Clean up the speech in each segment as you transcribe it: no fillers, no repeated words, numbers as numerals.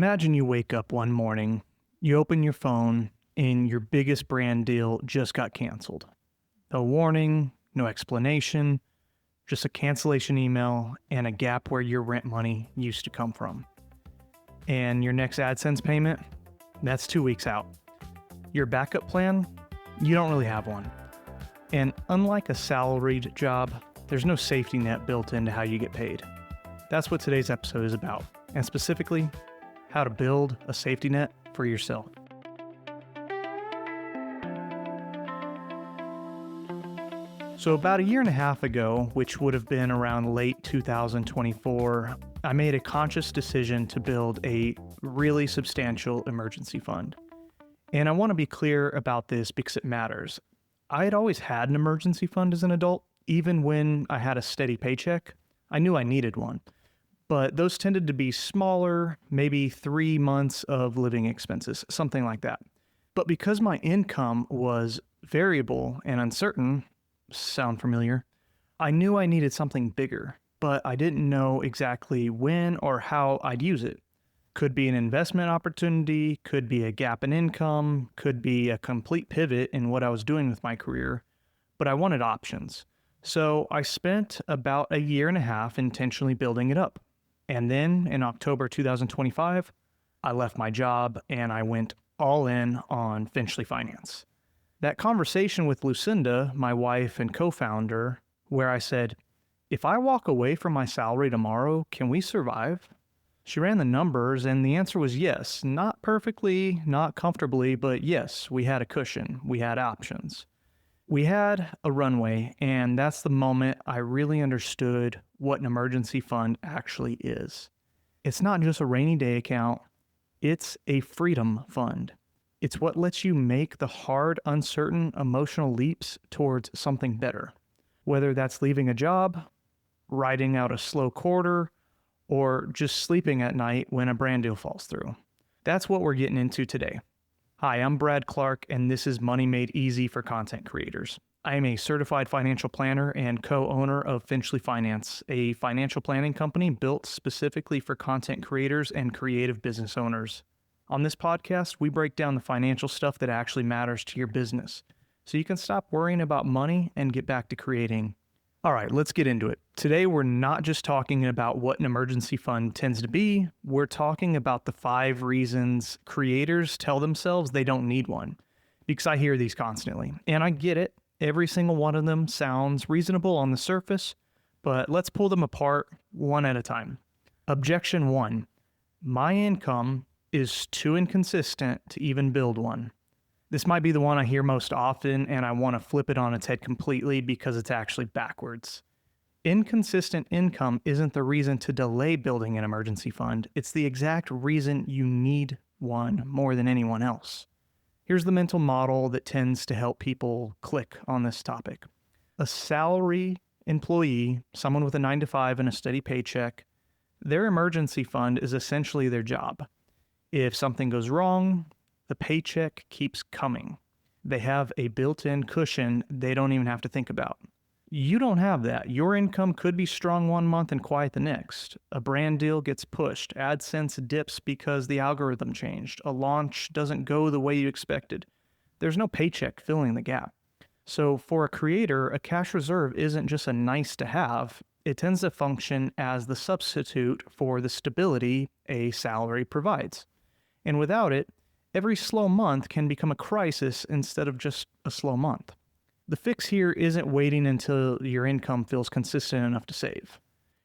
Imagine you wake up one morning, you open your phone, and your biggest brand deal just got canceled. No warning, no explanation, just a cancellation email and a gap where your rent money used to come from. And your next AdSense payment, that's 2 weeks out. Your backup plan, you don't really have one. And unlike a salaried job, there's no safety net built into how you get paid. That's what today's episode is about, and specifically, how to build a safety net for yourself. So about a year and a half ago, which would have been around late 2024, I made a conscious decision to build a really substantial emergency fund. And I want to be clear about this because it matters. I had always had an emergency fund as an adult. Even when I had a steady paycheck, I knew I needed one. But those tended to be smaller, maybe 3 months of living expenses, something like that. But because my income was variable and uncertain, sound familiar, I knew I needed something bigger, but I didn't know exactly when or how I'd use it. Could be an investment opportunity, could be a gap in income, could be a complete pivot in what I was doing with my career, but I wanted options. So I spent about a year and a half intentionally building it up. And then in October 2025, I left my job and I went all in on Finchley Finance. That conversation with Lucinda, my wife and co-founder, where I said, if I walk away from my salary tomorrow, can we survive? She ran the numbers and the answer was yes. Not perfectly, not comfortably, but yes, we had a cushion. We had options. We had a runway, and that's the moment I really understood what an emergency fund actually is. It's not just a rainy day account, it's a freedom fund. It's what lets you make the hard, uncertain, emotional leaps towards something better. Whether that's leaving a job, riding out a slow quarter, or just sleeping at night when a brand deal falls through. That's what we're getting into today. Hi, I'm Brad Clark, and this is Money Made Easy for Content Creators. I am a certified financial planner and co-owner of Finchley Finance, a financial planning company built specifically for content creators and creative business owners. On this podcast, we break down the financial stuff that actually matters to your business, so you can stop worrying about money and get back to creating. All right, let's get into it. Today, we're not just talking about what an emergency fund tends to be. We're talking about the 5 reasons creators tell themselves they don't need one. Because I hear these constantly, and I get it. Every single one of them sounds reasonable on the surface, but let's pull them apart one at a time. Objection 1. My income is too inconsistent to even build one. This might be the one I hear most often, and I want to flip it on its head completely because it's actually backwards. Inconsistent income isn't the reason to delay building an emergency fund. It's the exact reason you need one more than anyone else. Here's the mental model that tends to help people click on this topic. A salary employee, someone with a 9-to-5 and a steady paycheck, their emergency fund is essentially their job. If something goes wrong, the paycheck keeps coming. They have a built-in cushion they don't even have to think about. You don't have that. Your income could be strong one month and quiet the next. A brand deal gets pushed. AdSense dips because the algorithm changed. A launch doesn't go the way you expected. There's no paycheck filling the gap. So for a creator, a cash reserve isn't just a nice to have. It tends to function as the substitute for the stability a salary provides. And without it, every slow month can become a crisis instead of just a slow month. The fix here isn't waiting until your income feels consistent enough to save.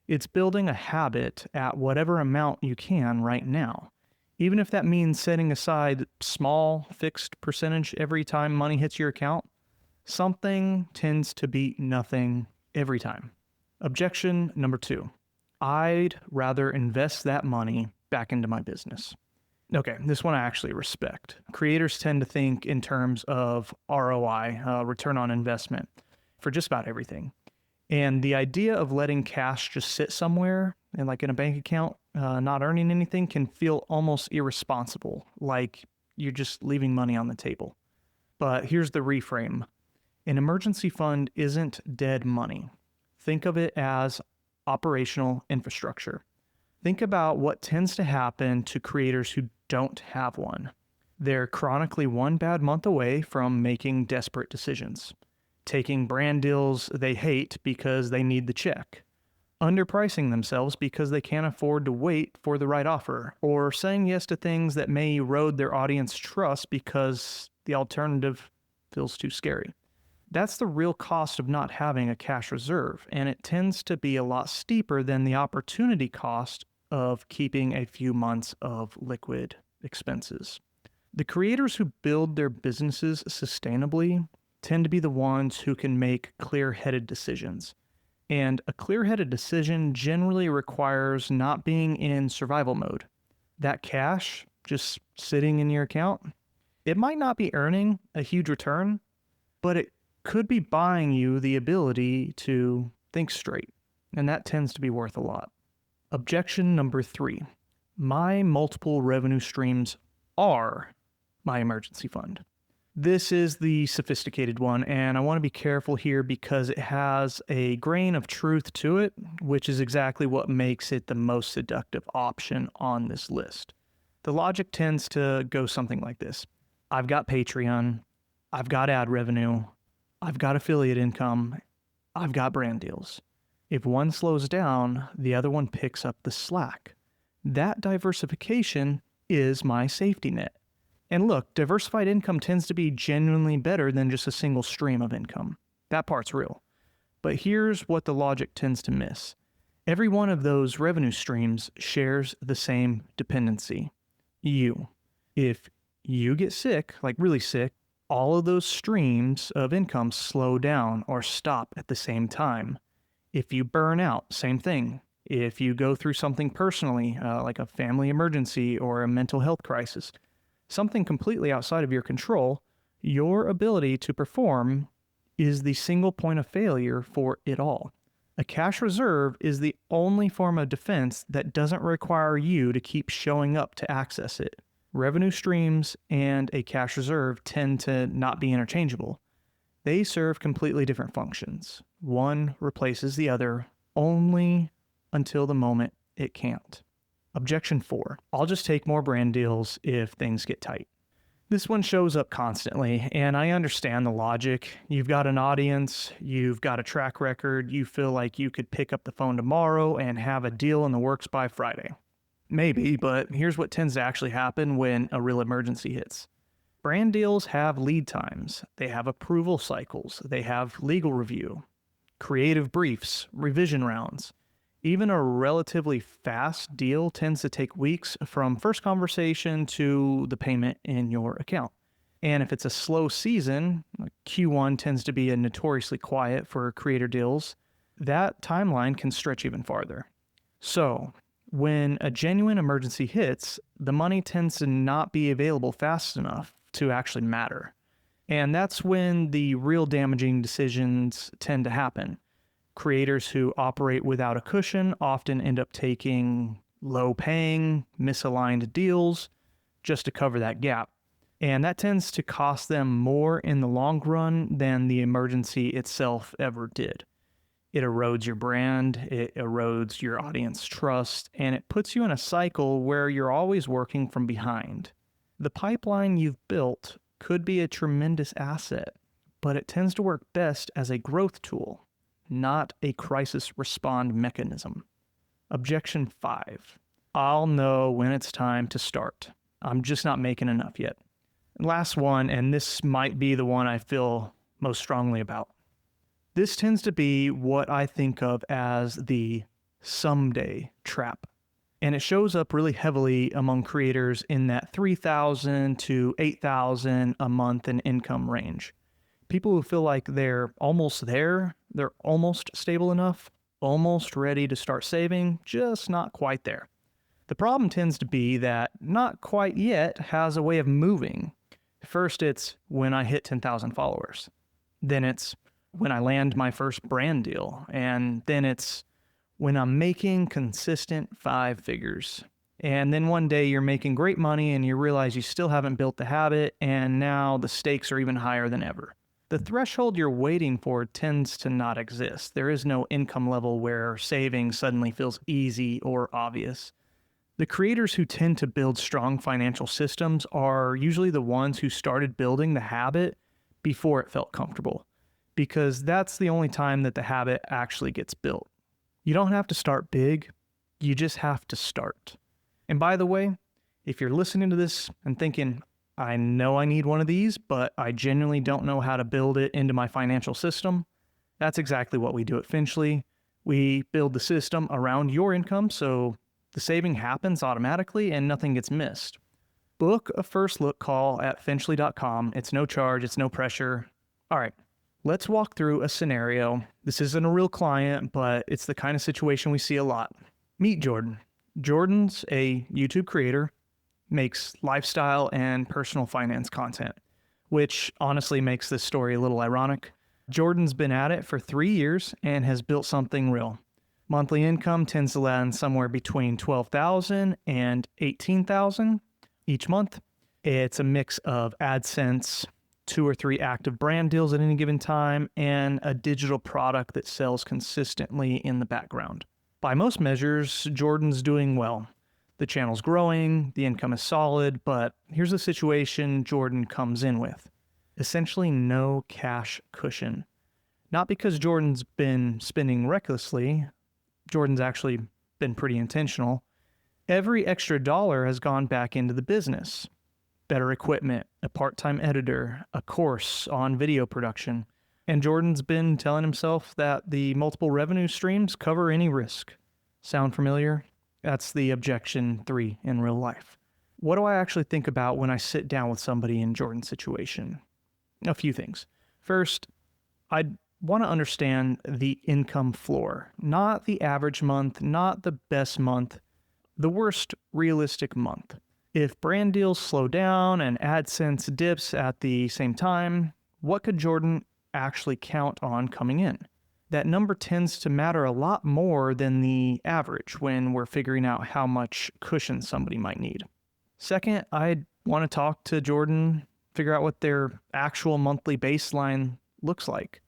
It's building a habit at whatever amount you can right now. Even if that means setting aside small fixed percentage every time money hits your account, something tends to beat nothing every time. Objection number 2. I'd rather invest that money back into my business. Okay, this one I actually respect. Creators tend to think in terms of ROI, return on investment, for just about everything. And the idea of letting cash just sit somewhere, and like in a bank account, not earning anything can feel almost irresponsible, like you're just leaving money on the table. But here's the reframe. An emergency fund isn't dead money. Think of it as operational infrastructure. Think about what tends to happen to creators who don't have one. They're chronically one bad month away from making desperate decisions, taking brand deals they hate because they need the check, underpricing themselves because they can't afford to wait for the right offer, or saying yes to things that may erode their audience trust because the alternative feels too scary. That's the real cost of not having a cash reserve, and it tends to be a lot steeper than the opportunity cost of keeping a few months of liquid expenses. The creators who build their businesses sustainably tend to be the ones who can make clear-headed decisions. And a clear-headed decision generally requires not being in survival mode. That cash just sitting in your account, it might not be earning a huge return, but it could be buying you the ability to think straight. And that tends to be worth a lot. Objection number 3. My multiple revenue streams are my emergency fund. This is the sophisticated one, and I want to be careful here because it has a grain of truth to it, which is exactly what makes it the most seductive option on this list. The logic tends to go something like this. I've got Patreon, I've got ad revenue, I've got affiliate income, I've got brand deals. If one slows down, the other one picks up the slack. That diversification is my safety net. And look, diversified income tends to be genuinely better than just a single stream of income. That part's real. But here's what the logic tends to miss. Every one of those revenue streams shares the same dependency. You. If you get sick, like really sick, all of those streams of income slow down or stop at the same time. If you burn out, same thing. If you go through something personally, like a family emergency or a mental health crisis, something completely outside of your control, your ability to perform is the single point of failure for it all. A cash reserve is the only form of defense that doesn't require you to keep showing up to access it. Revenue streams and a cash reserve tend to not be interchangeable. They serve completely different functions. One replaces the other only until the moment it can't. Objection 4. I'll just take more brand deals if things get tight. This one shows up constantly, and I understand the logic. You've got an audience, you've got a track record, you feel like you could pick up the phone tomorrow and have a deal in the works by Friday. Maybe, but here's what tends to actually happen when a real emergency hits. Brand deals have lead times, they have approval cycles, they have legal review, creative briefs, revision rounds. Even a relatively fast deal tends to take weeks from first conversation to the payment in your account. And if it's a slow season, Q1 tends to be notoriously quiet for creator deals, that timeline can stretch even farther. So, when a genuine emergency hits, the money tends to not be available fast enough to actually matter. And that's when the real damaging decisions tend to happen. Creators who operate without a cushion often end up taking low-paying, misaligned deals just to cover that gap. And that tends to cost them more in the long run than the emergency itself ever did. It erodes your brand, it erodes your audience trust, and it puts you in a cycle where you're always working from behind. The pipeline you've built could be a tremendous asset, but it tends to work best as a growth tool, not a crisis respond mechanism. Objection 5. I'll know when it's time to start. I'm just not making enough yet. Last one, and this might be the one I feel most strongly about. This tends to be what I think of as the someday trap. And it shows up really heavily among creators in that $3,000 to $8,000 a month in income range. People who feel like they're almost there, they're almost stable enough, almost ready to start saving, just not quite there. The problem tends to be that not quite yet has a way of moving. First, it's when I hit 10,000 followers. Then it's when I land my first brand deal. And then it's when I'm making consistent 5 figures. And then one day you're making great money and you realize you still haven't built the habit, and now the stakes are even higher than ever. The threshold you're waiting for tends to not exist. There is no income level where saving suddenly feels easy or obvious. The creators who tend to build strong financial systems are usually the ones who started building the habit before it felt comfortable, because that's the only time that the habit actually gets built. You don't have to start big, you just have to start. And by the way, if you're listening to this and thinking, I know I need one of these, but I genuinely don't know how to build it into my financial system, that's exactly what we do at Finchley. We build the system around your income so the saving happens automatically and nothing gets missed. Book a first look call at finchley.com. It's no charge, it's no pressure. All right, let's walk through a scenario. This isn't a real client, but it's the kind of situation we see a lot. Meet Jordan. Jordan's a YouTube creator, makes lifestyle and personal finance content, which honestly makes this story a little ironic. Jordan's been at it for 3 years and has built something real. Monthly income tends to land somewhere between $12,000 and $18,000 each month. It's a mix of AdSense, 2 or 3 active brand deals at any given time, and a digital product that sells consistently in the background. By most measures, Jordan's doing well. The channel's growing, the income is solid, but here's the situation Jordan comes in with. Essentially no cash cushion. Not because Jordan's been spending recklessly. Jordan's actually been pretty intentional. Every extra dollar has gone back into the business. Better equipment, a part-time editor, a course on video production. And Jordan's been telling himself that the multiple revenue streams cover any risk. Sound familiar? That's the Objection 3 in real life. What do I actually think about when I sit down with somebody in Jordan's situation? A few things. First, I'd want to understand the income floor, not the average month, not the best month, the worst realistic month. If brand deals slow down and AdSense dips at the same time, what could Jordan actually count on coming in? That number tends to matter a lot more than the average when we're figuring out how much cushion somebody might need. Second, I'd want to talk to Jordan, figure out what their actual monthly baseline looks like.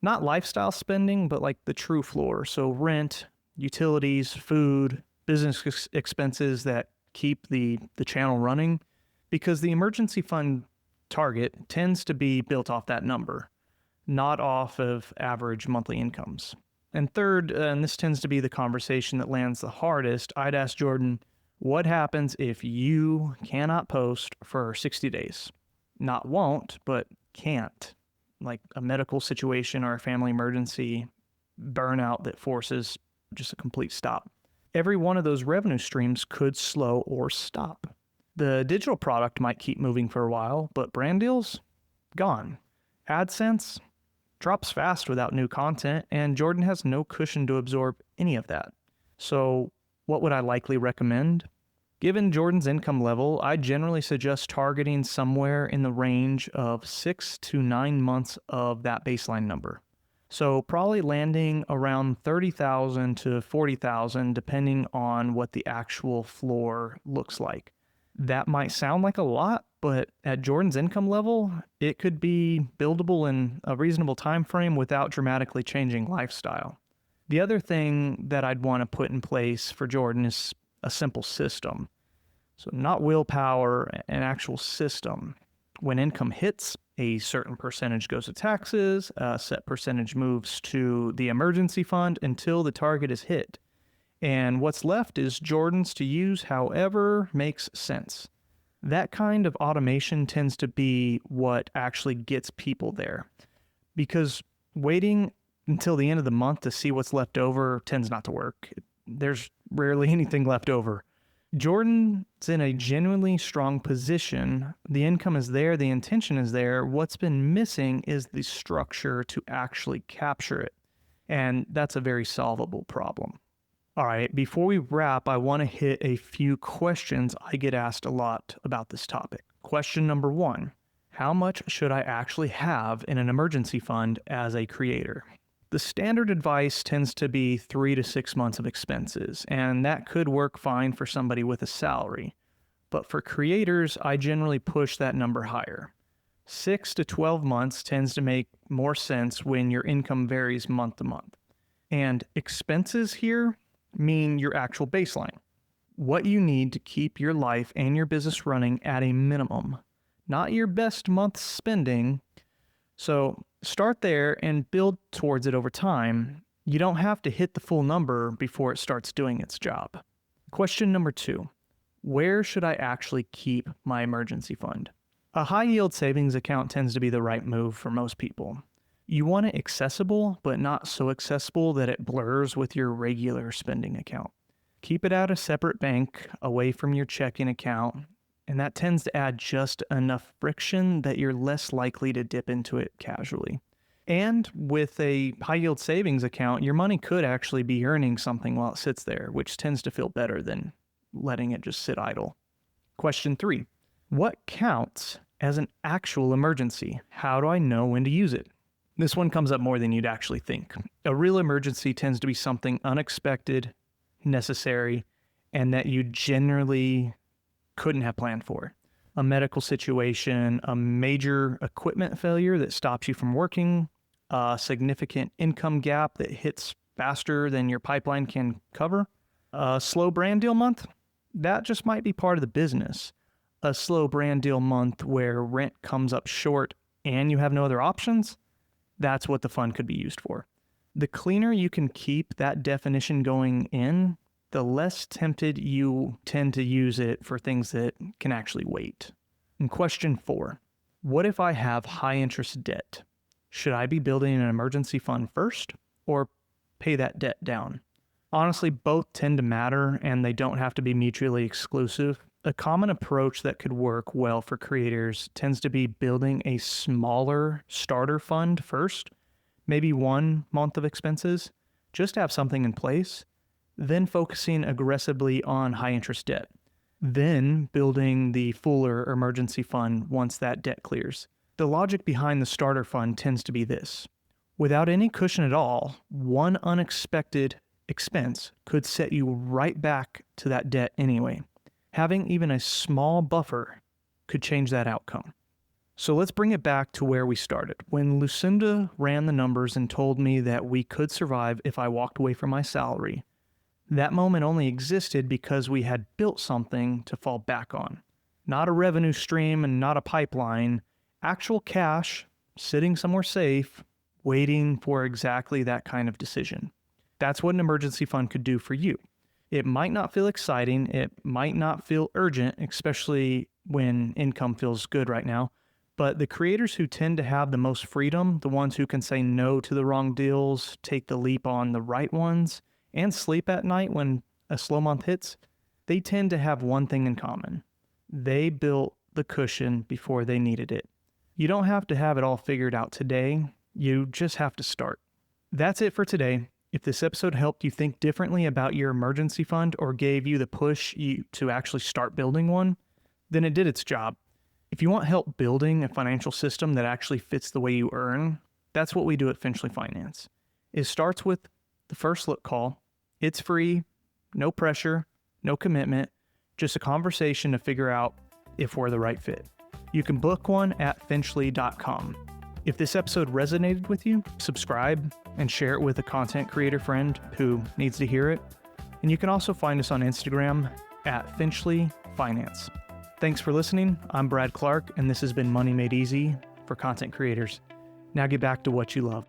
Not lifestyle spending, but like the true floor. So rent, utilities, food, business expenses that keep the channel running. Because the emergency fund target tends to be built off that number, not off of average monthly incomes. And third, and this tends to be the conversation that lands the hardest, I'd ask Jordan, what happens if you cannot post for 60 days? Not won't, but can't. Like a medical situation or a family emergency, burnout that forces just a complete stop. Every one of those revenue streams could slow or stop. The digital product might keep moving for a while, but brand deals, gone. AdSense drops fast without new content, and Jordan has no cushion to absorb any of that. So what would I likely recommend? Given Jordan's income level, I generally suggest targeting somewhere in the range of 6 to 9 months of that baseline number. So probably landing around $30,000 to $40,000 depending on what the actual floor looks like. That might sound like a lot, but at Jordan's income level, it could be buildable in a reasonable time frame without dramatically changing lifestyle. The other thing that I'd want to put in place for Jordan is a simple system. So not willpower, an actual system. When income hits, a certain percentage goes to taxes, a set percentage moves to the emergency fund until the target is hit. And what's left is Jordan's to use however makes sense. That kind of automation tends to be what actually gets people there. Because waiting until the end of the month to see what's left over tends not to work. There's rarely anything left over. Jordan's in a genuinely strong position. The income is there, the intention is there. What's been missing is the structure to actually capture it. And that's a very solvable problem. All right, before we wrap, I want to hit a few questions I get asked a lot about this topic. Question number 1, how much should I actually have in an emergency fund as a creator? The standard advice tends to be 3 to 6 months of expenses, and that could work fine for somebody with a salary. But for creators, I generally push that number higher. 6 to 12 months tends to make more sense when your income varies month to month. And expenses here mean your actual baseline. What you need to keep your life and your business running at a minimum, not your best month's spending. So start there and build towards it over time. You don't have to hit the full number before it starts doing its job. Question number 2, where should I actually keep my emergency fund? A high yield savings account tends to be the right move for most people. You want it accessible, but not so accessible that it blurs with your regular spending account. Keep it at a separate bank away from your checking account, and that tends to add just enough friction that you're less likely to dip into it casually. And with a high yield savings account, your money could actually be earning something while it sits there, which tends to feel better than letting it just sit idle. Question 3, what counts as an actual emergency? How do I know when to use it? This one comes up more than you'd actually think. A real emergency tends to be something unexpected, necessary, and that you generally couldn't have planned for. A medical situation, a major equipment failure that stops you from working, a significant income gap that hits faster than your pipeline can cover, a slow brand deal month, that just might be part of the business. A slow brand deal month where rent comes up short and you have no other options, that's what the fund could be used for. The cleaner you can keep that definition going in, the less tempted you tend to use it for things that can actually wait. And question 4, what if I have high interest debt? Should I be building an emergency fund first or pay that debt down? Honestly, both tend to matter and they don't have to be mutually exclusive. A common approach that could work well for creators tends to be building a smaller starter fund first, maybe 1 month of expenses, just have something in place, then focusing aggressively on high interest debt, then building the fuller emergency fund once that debt clears. The logic behind the starter fund tends to be this. Without any cushion at all, one unexpected expense could set you right back to that debt anyway. Having even a small buffer could change that outcome. So let's bring it back to where we started. When Lucinda ran the numbers and told me that we could survive if I walked away from my salary, that moment only existed because we had built something to fall back on. Not a revenue stream and not a pipeline, actual cash sitting somewhere safe, waiting for exactly that kind of decision. That's what an emergency fund could do for you. It might not feel exciting, it might not feel urgent, especially when income feels good right now, but the creators who tend to have the most freedom, the ones who can say no to the wrong deals, take the leap on the right ones, and sleep at night when a slow month hits, they tend to have one thing in common. They built the cushion before they needed it. You don't have to have it all figured out today, you just have to start. That's it for today. If this episode helped you think differently about your emergency fund or gave you the push to actually start building one, then it did its job. If you want help building a financial system that actually fits the way you earn, that's what we do at Finchley Finance. It starts with the first look call. It's free, no pressure, no commitment, just a conversation to figure out if we're the right fit. You can book one at finchley.com. If this episode resonated with you, subscribe and share it with a content creator friend who needs to hear it. And you can also find us on Instagram at Finchley Finance. Thanks for listening. I'm Brad Clark, and this has been Money Made Easy for content creators. Now get back to what you love.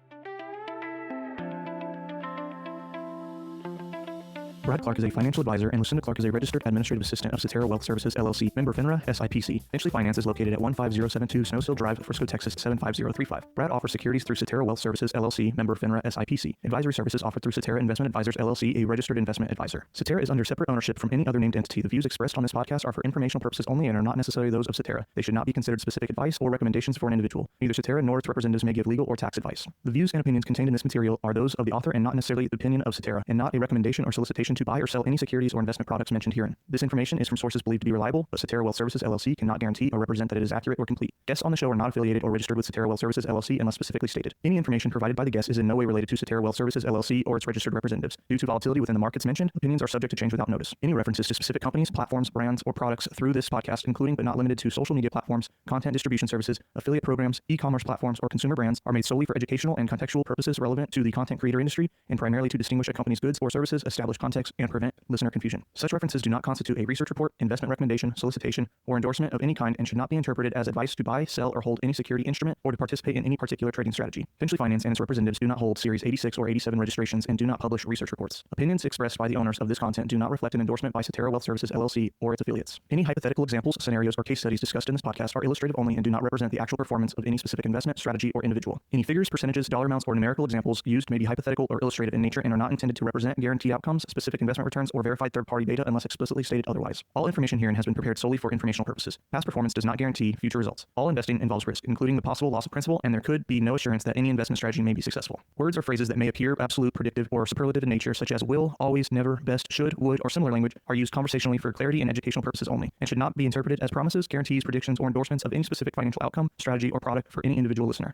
Brad Clark is a financial advisor, and Lucinda Clark is a registered administrative assistant of Cetera Wealth Services, LLC, member FINRA, SIPC. Finchley Finance is located at 15072 Snowsill Drive, Frisco, Texas, 75035. Brad offers securities through Cetera Wealth Services, LLC, member FINRA, SIPC. Advisory services offered through Cetera Investment Advisors, LLC, a registered investment advisor. Cetera is under separate ownership from any other named entity. The views expressed on this podcast are for informational purposes only and are not necessarily those of Cetera. They should not be considered specific advice or recommendations for an individual. Neither Cetera nor its representatives may give legal or tax advice. The views and opinions contained in this material are those of the author and not necessarily the opinion of Cetera, and not a recommendation or solicitation to to buy or sell any securities or investment products mentioned herein. This information is from sources believed to be reliable, but Cetera Wealth Services LLC cannot guarantee or represent that it is accurate or complete. Guests on the show are not affiliated or registered with Cetera Wealth Services LLC unless specifically stated. Any information provided by the guest is in no way related to Cetera Wealth Services LLC or its registered representatives. Due to volatility within the markets mentioned, opinions are subject to change without notice. Any references to specific companies, platforms, brands, or products through this podcast, including but not limited to social media platforms, content distribution services, affiliate programs, e-commerce platforms, or consumer brands, are made solely for educational and contextual purposes relevant to the content creator industry and primarily to distinguish a company's goods or services, establish context, and prevent listener confusion. Such references do not constitute a research report, investment recommendation, solicitation, or endorsement of any kind and should not be interpreted as advice to buy, sell, or hold any security instrument or to participate in any particular trading strategy. Finchley Finance and its representatives do not hold Series 86 or 87 registrations and do not publish research reports. Opinions expressed by the owners of this content do not reflect an endorsement by Cetera Wealth Services LLC or its affiliates. Any hypothetical examples, scenarios, or case studies discussed in this podcast are illustrative only and do not represent the actual performance of any specific investment, strategy, or individual. Any figures, percentages, dollar amounts, or numerical examples used may be hypothetical or illustrative in nature and are not intended to represent guaranteed outcomes, specific investment returns, or verified third-party data unless explicitly stated otherwise. All information herein has been prepared solely for informational purposes. Past performance does not guarantee future results. All investing involves risk, including the possible loss of principal, and there could be no assurance that any investment strategy may be successful. Words or phrases that may appear absolute, predictive, or superlative in nature, such as will, always, never, best, should, would, or similar language, are used conversationally for clarity and educational purposes only, and should not be interpreted as promises, guarantees, predictions, or endorsements of any specific financial outcome, strategy, or product for any individual listener.